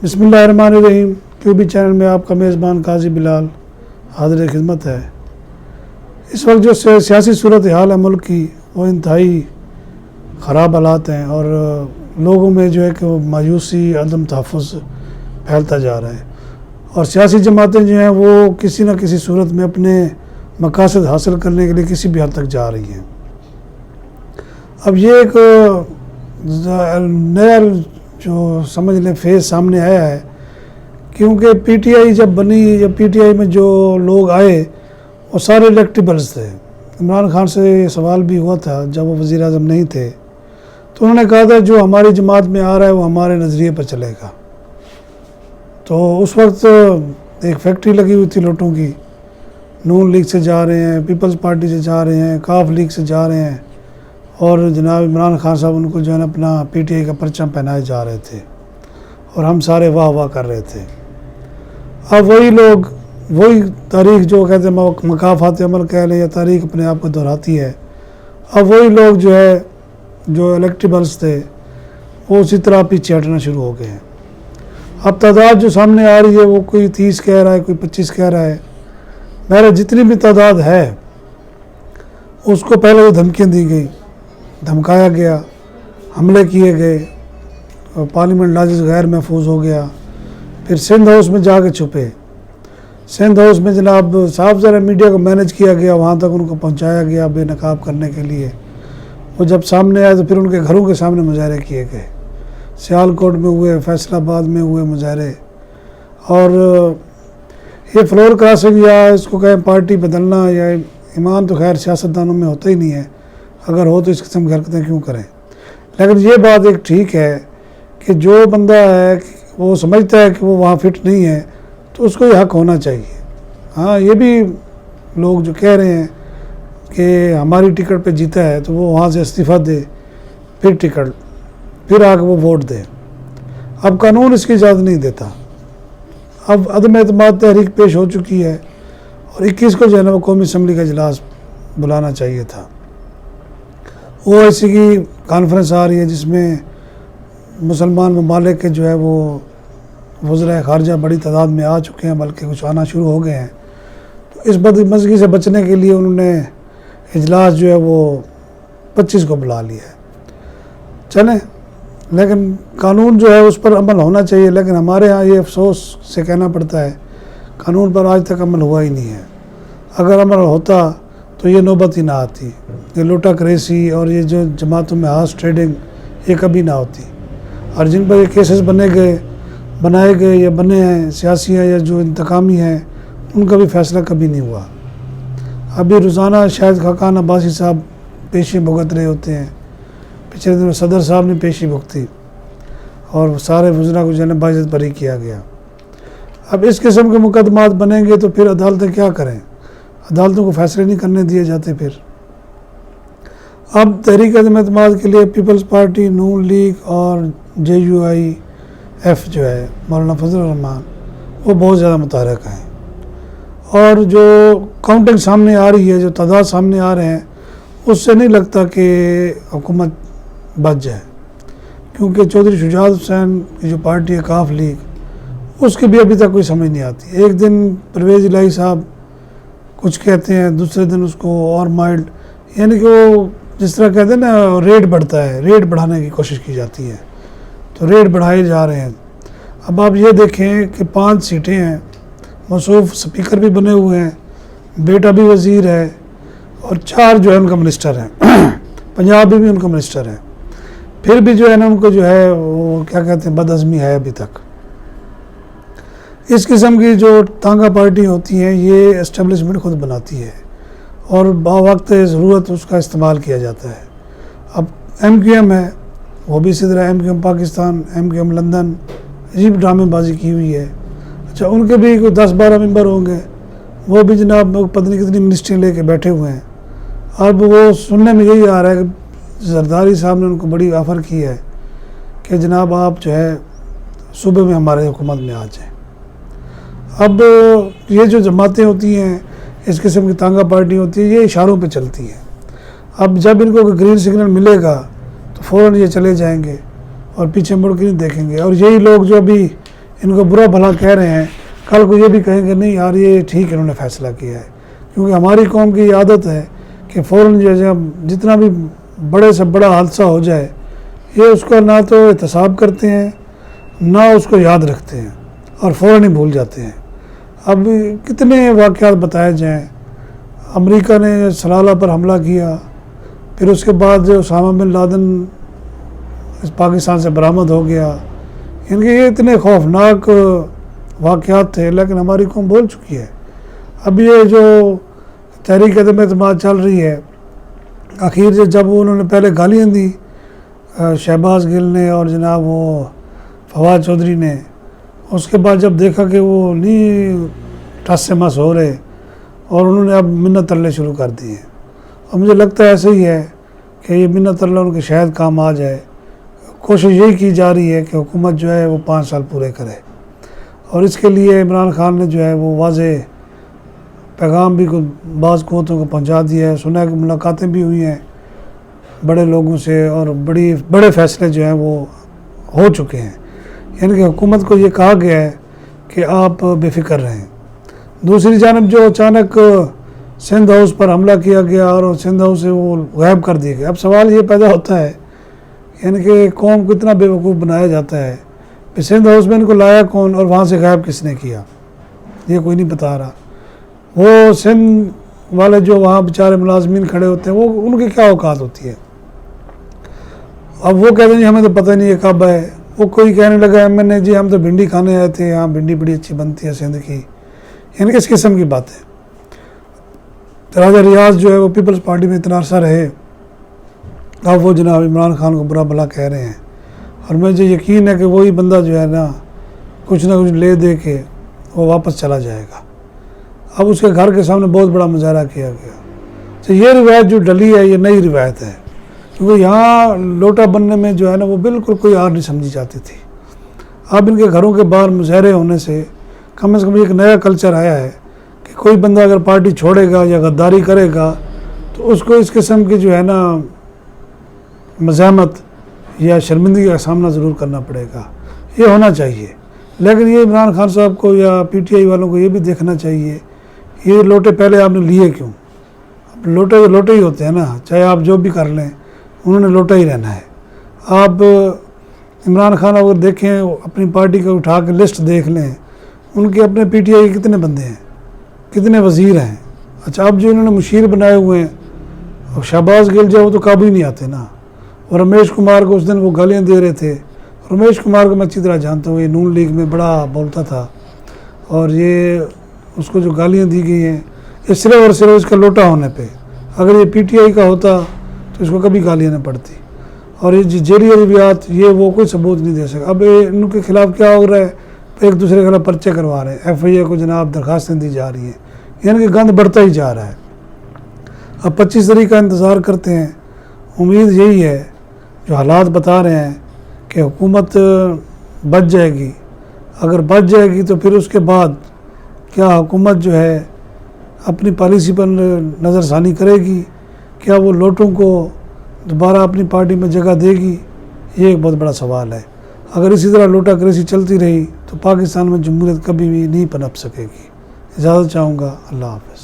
بسم اللہ الرحمن الرحیم QB چینل میں آپ کا میزبان قاضی بلال حاضر خدمت ہے۔ اس وقت جو سیاسی صورتحال ہے ملک کی وہ انتہائی خراب حالات ہیں اور لوگوں میں جو ہے کہ وہ مایوسی عدم تحفظ پھیلتا جا رہا ہے اور سیاسی جماعتیں جو ہیں وہ کسی نہ کسی صورت میں اپنے مقاصد حاصل کرنے کے لیے کسی بھی حد تک جا رہی ہیں۔ اب یہ ایک نیا جو سمجھ لیں فیز سامنے آیا ہے، کیونکہ PTI جب بنی یا PTI میں جو لوگ آئے وہ سارے الیکٹیبلز تھے۔ عمران خان سے یہ سوال بھی ہوا تھا جب وہ وزیر اعظم نہیں تھے، تو انہوں نے کہا تھا جو ہماری جماعت میں آ رہا ہے وہ ہمارے نظریے پر چلے گا۔ تو اس وقت ایک فیکٹری لگی ہوئی تھی لوٹوں کی، نون لیگ سے جا رہے ہیں، پیپلز پارٹی سے جا رہے ہیں، کاف لیگ سے جا رہے ہیں، اور جناب عمران خان صاحب ان کو جو ہے نا اپنا PTI کا پرچم پہنائے جا رہے تھے اور ہم سارے واہ واہ کر رہے تھے۔ اب وہی لوگ وہی تاریخ جو کہتے ہیں مقافات عمل کہہ لیں یا تاریخ اپنے آپ کو دہراتی ہے، اب وہی لوگ جو ہے جو الیکٹیبلز تھے وہ اسی طرح پیچھے ہٹنا شروع ہو گئے ہیں۔ اب تعداد جو سامنے آ رہی ہے وہ کوئی 30 کہہ رہا ہے، کوئی 25 کہہ رہا ہے۔ میرے جتنی بھی تعداد ہے اس کو پہلے وہ دھمکیاں دی گئی، دھمکایا گیا، حملے کیے گئے، پارلیمنٹ لاجز غیر محفوظ ہو گیا، پھر سندھ ہاؤس میں جا کے چھپے۔ سندھ ہاؤس میں جناب صاحب ذرا میڈیا کو مینج کیا گیا، وہاں تک ان کو پہنچایا گیا بے نقاب کرنے کے لیے۔ وہ جب سامنے آئے تو پھر ان کے گھروں کے سامنے مظاہرے کیے گئے، سیالکوٹ میں ہوئے، فیصل آباد میں ہوئے مظاہرے۔ اور یہ فلور کراسنگ یا اس کو کہیں پارٹی بدلنا یا ایمان تو خیر سیاستدانوں میں ہوتا ہی نہیں ہے، اگر ہو تو اس قسم کی حرکتیں کیوں کریں۔ لیکن یہ بات ایک ٹھیک ہے کہ جو بندہ ہے وہ سمجھتا ہے کہ وہ وہاں فٹ نہیں ہے تو اس کو یہ حق ہونا چاہیے۔ ہاں یہ بھی لوگ جو کہہ رہے ہیں کہ ہماری ٹکٹ پہ جیتا ہے تو وہ وہاں سے استعفیٰ دے، پھر آ کے وہ ووٹ دے۔ اب قانون اس کی اجازت نہیں دیتا۔ اب عدم اعتماد تحریک پیش ہو چکی ہے اور 21 کو جو ہے نا وہ قومی اسمبلی کا اجلاس بلانا چاہیے تھا۔ OIC کی کانفرنس آ رہی ہے جس میں مسلمان ممالک کے جو ہے وہ وزرائے خارجہ بڑی تعداد میں آ چکے ہیں، بلکہ کچھ آنا شروع ہو گئے ہیں۔ تو اس بدمزگی سے بچنے کے لیے انہوں نے اجلاس جو ہے وہ 25 کو بلا لیا ہے۔ چلیں، لیکن قانون جو ہے اس پر عمل ہونا چاہیے، لیکن ہمارے ہاں یہ افسوس سے کہنا پڑتا ہے قانون پر آج تک عمل ہوا ہی نہیں ہے۔ اگر عمل ہوتا تو یہ نوبت ہی نہ آتی، یہ لوٹا کریسی اور یہ جو جماعتوں میں ہارس ٹریڈنگ یہ کبھی نہ ہوتی۔ اور جن پر یہ کیسز بنائے گئے یا بنے ہیں، سیاسی ہیں یا جو انتقامی ہیں، ان کا بھی فیصلہ کبھی نہیں ہوا۔ ابھی روزانہ شاید خاقان عباسی صاحب پیشی بھگت رہے ہوتے ہیں، پچھلے دنوں صدر صاحب نے پیشی بھگتی اور سارے وزراء کو جو ہے باعزت بری کیا گیا۔ اب اس قسم کے مقدمات بنیں گے تو پھر عدالتیں کیا کریں؟ عدالتوں کو فیصلے نہیں کرنے دیے جاتے۔ پھر اب تحریک عدم اعتماد کے لیے پیپلز پارٹی، نون لیگ اور JUIF جو ہے مولانا فضل الرحمان وہ بہت زیادہ متحرک ہیں، اور جو کاؤنٹنگ سامنے آ رہی ہے، جو تعداد سامنے آ رہے ہیں، اس سے نہیں لگتا کہ حکومت بچ جائے، کیونکہ چودھری شجاعت حسین کی جو پارٹی ہے کاف لیگ، اس کی بھی ابھی تک کوئی سمجھ نہیں آتی۔ ایک دن پرویز الہی صاحب کچھ کہتے ہیں، دوسرے دن اس کو اور مائلڈ، یعنی کہ وہ جس طرح کہتے ہیں نا ریٹ بڑھتا ہے، ریٹ بڑھانے کی کوشش کی جاتی ہے، تو ریٹ بڑھائے جا رہے ہیں۔ اب آپ یہ دیکھیں کہ 5 سیٹیں ہیں، موصوف اسپیکر بھی بنے ہوئے ہیں، بیٹا بھی وزیر ہے، اور 4 جو ہے ان کا منسٹر ہیں، پنجاب بھی ان کا منسٹر ہے، پھر بھی جو ہے نا ان کو جو ہے وہ کیا کہتے ہیں بدعزمی ہے ابھی تک۔ اس قسم کی جو تانگہ پارٹی ہوتی ہیں یہ اسٹیبلشمنٹ خود بناتی ہے اور باوقت ضرورت اس کا استعمال کیا جاتا ہے۔ اب MQM ہے، وہ بھی اسی طرح MQM پاکستان، MQM لندن، عجیب ڈرامے بازی کی ہوئی ہے۔ اچھا، ان کے بھی کوئی 10-12 ممبر ہوں گے، وہ بھی جناب پتہ نہیں کتنی منسٹری لے کے بیٹھے ہوئے ہیں۔ اب وہ سننے میں یہی آ رہا ہے کہ زرداری صاحب نے ان کو بڑی آفر کی ہے کہ جناب آپ جو ہے صوبے میں ہمارے حکومت میں آ جائیں۔ اب یہ جو جماعتیں ہوتی ہیں، اس قسم کی تانگہ پارٹی ہوتی ہے، یہ اشاروں پہ چلتی ہیں۔ اب جب ان کو گرین سگنل ملے گا تو فوراً یہ چلے جائیں گے اور پیچھے مڑ کے نہیں دیکھیں گے۔ اور یہی لوگ جو ابھی ان کو برا بھلا کہہ رہے ہیں، کل کو یہ بھی کہیں گے نہیں یار یہ ٹھیک ہے انہوں نے فیصلہ کیا ہے. کیونکہ ہماری قوم کی یہ عادت ہے کہ فوراً جو ہے جتنا بھی بڑے سے بڑا حادثہ ہو جائے یہ اس کو نہ تو احتساب کرتے ہیں نہ اس کو یاد رکھتے ہیں اور فوراً ہی بھول جاتے ہیں. اب کتنے واقعات بتائے جائیں. امریکہ نے صلالہ پر حملہ کیا، پھر اس کے بعد جو اسامہ بن لادن پاکستان سے برآمد ہو گیا. ان کے یہ اتنے خوفناک واقعات تھے لیکن ہماری قوم بھول چکی ہے. اب یہ جو تحریک عدم اعتماد چل رہی ہے، آخر سے جب انہوں نے پہلے گالیاں دی شہباز گل نے اور جناب وہ فواد چودھری نے، اس کے بعد جب دیکھا کہ وہ نہیں ٹس سے مس ہو رہے اور انہوں نے اب منت ترلے شروع کر دیے. اور مجھے لگتا ہے ایسے ہی ہے کہ یہ منت ترلے ان کے شاید کام آ جائے. کوشش یہی کی جا رہی ہے کہ حکومت جو ہے وہ 5 سال پورے کرے، اور اس کے لیے عمران خان نے جو ہے وہ واضح پیغام بھی بعض قوتوں کو پہنچا دیا ہے. سنا ہے کہ ملاقاتیں بھی ہوئی ہیں بڑے لوگوں سے اور بڑے فیصلے جو ہیں وہ ہو چکے ہیں. یعنی کہ حکومت کو یہ کہا گیا ہے کہ آپ بے فکر رہیں. دوسری جانب جو اچانک سندھ ہاؤس پر حملہ کیا گیا اور سندھ ہاؤس سے وہ غائب کر دیے گئے، اب سوال یہ پیدا ہوتا ہے یعنی کہ قوم کو اتنا بے وقوف بنایا جاتا ہے کہ سندھ ہاؤس میں ان کو لایا کون اور وہاں سے غائب کس نے کیا، یہ کوئی نہیں بتا رہا. وہ سندھ والے جو وہاں بیچارے ملازمین کھڑے ہوتے ہیں وہ ان کی کیا اوقات ہوتی ہے. اب وہ کہتے ہیں جی ہمیں تو پتہ نہیں ہے کب ہے. وہ کوئی کہنے لگا MNA جی ہم تو بھنڈی کھانے آئے تھے، یہاں بھنڈی بڑی اچھی بنتی ہے سندھ کی. یعنی کہ اس قسم کی باتیں. راجہ ریاض جو ہے وہ پیپلز پارٹی میں اتنا عرصہ رہے، اب وہ جناب عمران خان کو برا بھلا کہہ رہے ہیں. اور مجھے یقین ہے کہ وہی بندہ جو ہے نا کچھ نہ کچھ لے دے کے وہ واپس چلا جائے گا. اب اس کے گھر کے سامنے بہت بڑا مظاہرہ کیا گیا. تو یہ روایت جو ڈلی ہے یہ نئی روایت ہے، کیونکہ یہاں لوٹا بننے میں جو ہے نا وہ بالکل کوئی آر نہیں سمجھی جاتی تھی. اب ان کے گھروں کے باہر مظاہرے ہونے سے کم ایک نیا کلچر آیا ہے کہ کوئی بندہ اگر پارٹی چھوڑے گا یا غداری کرے گا تو اس کو اس قسم کی جو ہے نا مزاحمت یا شرمندگی کا سامنا ضرور کرنا پڑے گا. یہ ہونا چاہیے. لیکن یہ عمران خان صاحب کو یا PTI والوں کو یہ بھی دیکھنا چاہیے یہ لوٹے پہلے آپ نے لیے کیوں. اب لوٹے تو لوٹے ہی ہوتے ہیں نا، چاہے آپ جو بھی کر لیں انہوں نے لوٹا ہی رہنا ہے. آپ عمران خان اگر دیکھیں اپنی پارٹی کو اٹھا کے لسٹ دیکھ لیں، ان کے اپنے PTI کے کتنے بندے ہیں، کتنے وزیر ہیں. اچھا اب جو انہوں نے مشیر بنائے ہوئے ہیں شہباز گل جو وہ تو قابو ہی نہیں آتے نا. اور رمیش کمار کو اس دن وہ گالیاں دے رہے تھے. رمیش کمار کو میں اچھی طرح جانتا ہوں، یہ نون لیگ میں بڑا بولتا تھا اور یہ اس کو جو گالیاں دی گئی ہیں یہ صرف اور صرف اس کا لوٹا ہونے پہ. اگر یہ PTI کا ہوتا تو اس کو کبھی گالیاں نہ پڑتی. اور یہ جیلی ادبیات یہ وہ کوئی ثبوت نہیں دے سکا. اب ان کے خلاف کیا ہو رہا ہے، ایک دوسرے کے خلاف پرچے کروا رہے ہیں، FIA کو جناب درخواستیں دی جا رہی ہیں. یعنی کہ گند بڑھتا ہی جا رہا ہے. اب 25 تاریخ کا انتظار کرتے ہیں. امید یہی ہے جو حالات بتا رہے ہیں کہ حکومت بچ جائے گی. اگر بچ جائے گی تو پھر اس کے بعد کیا حکومت جو ہے اپنی پالیسی پر نظر ثانی کرے گی، کیا وہ لوٹوں کو دوبارہ اپنی پارٹی میں جگہ دے گی، یہ ایک بہت بڑا سوال ہے. اگر اسی طرح لوٹا کریسی چلتی رہی تو پاکستان میں جمہوریت کبھی بھی نہیں پنپ سکے گی. اجازت چاہوں گا. اللہ حافظ.